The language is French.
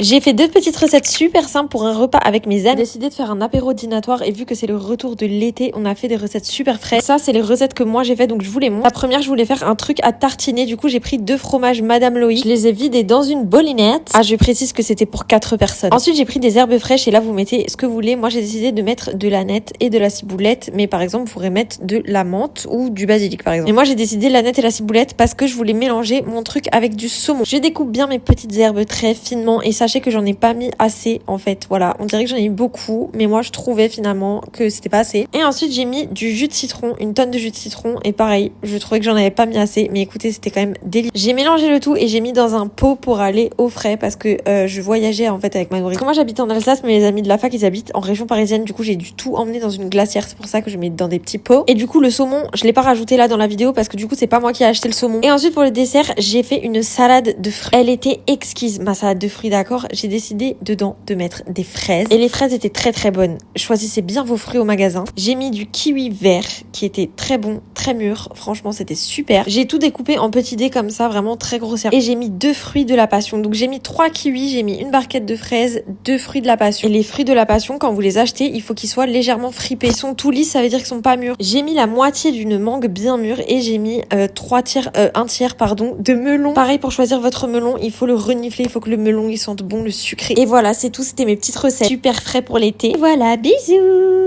J'ai fait 2 petites recettes super simples pour un repas avec mes amis. J'ai décidé de faire un apéro dînatoire et vu que c'est le retour de l'été, on a fait des recettes super fraîches. Ça, c'est les recettes que moi j'ai fait, donc je vous les montre. La première, je voulais faire un truc à tartiner. Du coup, j'ai pris 2 fromages Madame Loïc. Je les ai vidés dans une bolinette. Ah, je précise que c'était pour 4 personnes. Ensuite, j'ai pris des herbes fraîches et là, vous mettez ce que vous voulez. Moi, j'ai décidé de mettre de l'aneth et de la ciboulette. Mais par exemple, vous pourrez mettre de la menthe ou du basilic, par exemple. Et moi, j'ai décidé l'aneth et la ciboulette parce que je voulais mélanger mon truc avec du saumon. Je découpe bien mes petites herbes très finement et sachez que j'en ai pas mis assez en fait, voilà, on dirait que j'en ai mis beaucoup mais moi je trouvais finalement que c'était pas assez. Et ensuite j'ai mis du jus de citron, une tonne de jus de citron et pareil, je trouvais que j'en avais pas mis assez mais écoutez, c'était quand même délicieux. J'ai mélangé le tout et j'ai mis dans un pot pour aller au frais parce que je voyageais en fait avec ma nourriture. Moi j'habite en Alsace mais mes amis de la fac ils habitent en région parisienne, du coup j'ai dû tout emmener dans une glacière, c'est pour ça que je mets dans des petits pots. Et du coup le saumon je l'ai pas rajouté là dans la vidéo parce que du coup c'est pas moi qui ai acheté le saumon. Et ensuite pour le dessert j'ai fait une salade de fruits, elle était exquise ma salade de fruits, d'accord. J'ai décidé dedans de mettre des fraises et les fraises étaient très très bonnes. Choisissez bien vos fruits au magasin. J'ai mis du kiwi vert qui était très bon, très mûr, franchement c'était super. J'ai tout découpé en petits dés comme ça, vraiment très grossière. Et j'ai mis 2 fruits de la passion, donc j'ai mis 3 kiwis, j'ai mis une barquette de fraises, 2 fruits de la passion. Et les fruits de la passion, quand vous les achetez, il faut qu'ils soient légèrement fripés. Ils sont tout lisses, ça veut dire qu'ils sont pas mûrs. J'ai mis la moitié d'une mangue bien mûre et j'ai mis un tiers de melon. Pareil, pour choisir votre melon, il faut le renifler, il faut que le melon il sente bon, le sucré. Et voilà, c'est tout, c'était mes petites recettes super frais pour l'été. Voilà, bisous.